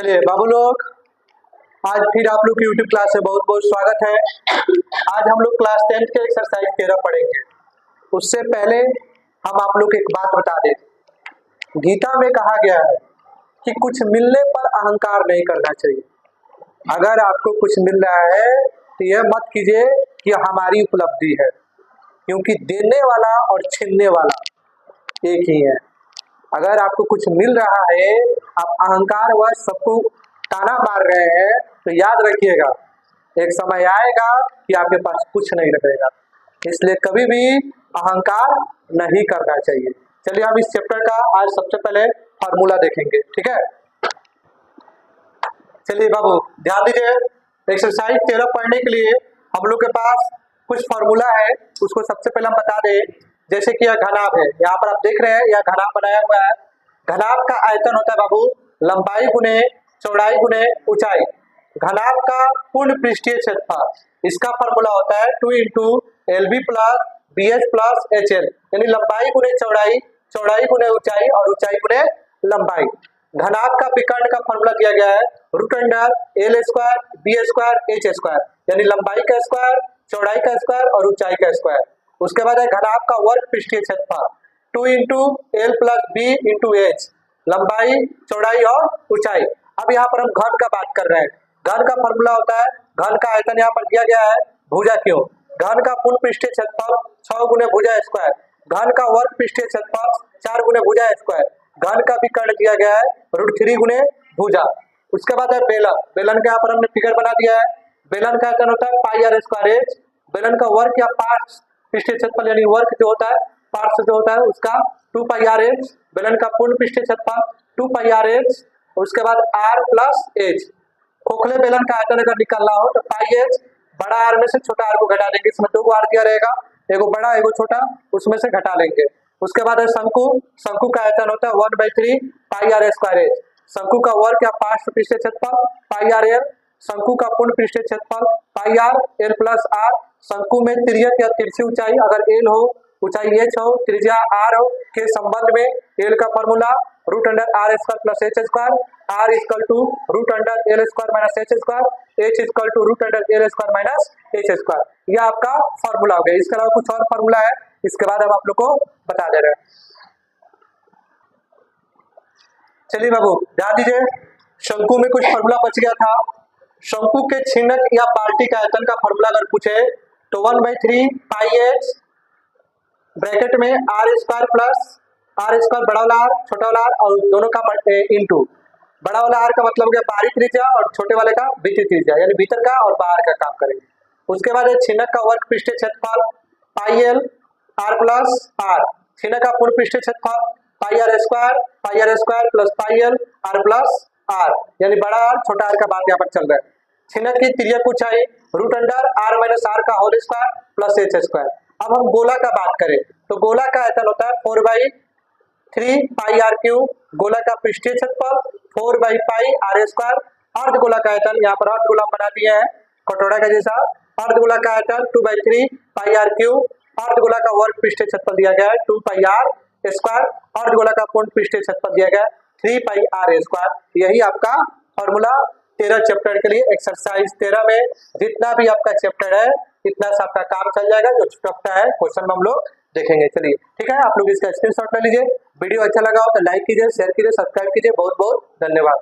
चलिए बाबू लोग, आज फिर आप लोग की यूट्यूब क्लास में बहुत बहुत स्वागत है। आज हम लोग क्लास 10 के एक्सरसाइज 13 पढ़ेंगे। उससे पहले हम आप लोग को एक बात बता दें। गीता में कहा गया है कि कुछ मिलने पर अहंकार नहीं करना चाहिए। अगर आपको कुछ मिल रहा है तो यह मत कीजिए कि हमारी उपलब्धि है, क्योंकि देने वाला और छीनने वाला एक ही है। अगर आपको कुछ मिल रहा है, आप अहंकार व सबको ताना मार रहे हैं, तो याद रखिएगा एक समय आएगा कि आपके पास कुछ नहीं रहेगा। इसलिए कभी भी अहंकार नहीं करना चाहिए। चलिए हम इस चैप्टर का आज सबसे पहले फार्मूला देखेंगे, ठीक है। चलिए बाबू ध्यान दीजिए, एक्सरसाइज 13 पढ़ने के लिए हम लोग के पास कुछ फार्मूला है, उसको सबसे पहले हम बता दें। जैसे कि यह घनाभ है, यहाँ पर आप देख रहे हैं यह घनाभ बनाया हुआ है। घनाभ का आयतन होता है बाबू लंबाई गुने चौड़ाई गुने ऊंचाई। घनाभ का पूर्ण पृष्ठीय क्षेत्रफल, इसका फार्मूला होता है 2 into LB plus BH plus HL, यानी लंबाई गुने चौड़ाई, चौड़ाई गुने ऊंचाई और ऊंचाई गुने लंबाई। घनाभ का विकर्ण का फार्मूला दिया गया है √L square B square H square, यानी लंबाई का स्क्वायर, चौड़ाई का स्क्वायर और ऊंचाई का स्क्वायर। उसके बाद है घनाभ का वर्ग पृष्ठीय क्षेत्रफल 2 into L plus B into H, लंबाई चौड़ाई और ऊंचाई। अब यहाँ पर हम घन का बात कर रहे हैं। घन का फार्मूला होता है, घन का आयतन यहाँ पर दिया गया है भुजा क्यों, घन का पूर्ण पृष्ठीय क्षेत्रफल 6 गुने भुजा स्क्वायर, घन का वर्ग पृष्ठीय क्षेत्रफल 4 गुने भुजा स्क्वायर, घन का विकर्ण दिया गया है √3 गुने भुजा। उसके बाद है बेलन। बेलन का यहाँ पर हमने फिगर बना दिया है। बेलन का आयतन होता है πr स्क्वायर H, बेलन का वर्ग या पार्श्व पृष्ठीय क्षेत्रफल यानी वर्ग जो होता है, पार्श्व जो होता है उसका 2πrh, बेलन का पूर्ण पृष्ठीय क्षेत्रफल 2πrh। उसके बाद r प्लस h। खोखले बेलन का आयतन अगर निकालना हो तो πh, बड़ा r में से छोटा r को घटा देंगे, इसमें 2 r दिया रहेगा, एगो बड़ा एगो छोटा, उसमें से घटा लेंगे। उसके बाद है शंकु। शंकु का आयतन होता है 1/3 πr स्क्वायर h, शंकु का वर्ग या पार्श्व पृष्ठीय क्षेत्रफल πrl, शंकु का पूर्ण पृष्ठीय क्षेत्रफल πr l प्लस r। शंकु में तिर्यक या तिरछी ऊंचाई अगर l हो, ऊंचाई h हो, त्रिज्या r हो के संबंध में l का formula √r square plus h square, r equal to √l square minus h square, h equal to √l square minus h square. यह आपका फार्मूला हो गया। इसके अलावा कुछ और फार्मूला है, इसके बाद हम आप लोग को बता दे रहे हैं। चलिए बाबू ध्यान दीजिए, शंकु में कुछ फार्मूला बच गया था। शंकु के छीनक या बाल्टी का आयतन का फार्मूला अगर पूछे तो 1/3 πh ब्रैकेट में r square plus r square बड़ा वाला r छोटा वाला r और दोनों का इंटू, बड़ा वाला r का मतलब हो गया बाहरी त्रिज्या और छोटे वाले का भीतरी त्रिज्या, यानी भीतर का और बाहर का काम करेंगे। उसके बाद छीनक का वर्ग पृष्ठीय क्षेत्रफल πl r प्लस r, छीनक का पूर्ण पृष्ठीय क्षेत्रफल πr square plus πl r plus r, यानी बड़ा r छोटा r का बात यहाँ पर चल रहा है। छीनक की तिर्यक ऊंचाई √r माइनस r का whole square plus h square. अब हम गोला का बात करें तो गोला का आयतन होता है 4/3 πr3, गोला का पृष्ठीय क्षेत्रफल 4/πr स्क्वायर। अर्धगोला का आयतन यहाँ पर अर्धगोला बना दिए हैं कटोरा का जैसा। अर्धगोला का आयतन 2/3 πr3, अर्धगोला का वर्ग पृष्ठीय क्षेत्रफल दिया गया है 2πr स्क्वायर, अर्धगोला का पूर्ण पृष्ठीय क्षेत्रफल दिया गया है 3πr स्क्वायर। यही आपका फॉर्मूला 13 चैप्टर के लिए एक्सरसाइज 13 में जितना भी आपका चैप्टर है इतना सा आपका काम चल जाएगा। जो छुटकता है क्वेश्चन में हम लोग देखेंगे। चलिए ठीक है, आप लोग इसका स्क्रीनशॉट ले लीजिए। वीडियो अच्छा लगा हो तो लाइक कीजिए, शेयर कीजिए, सब्सक्राइब कीजिए। बहुत बहुत धन्यवाद।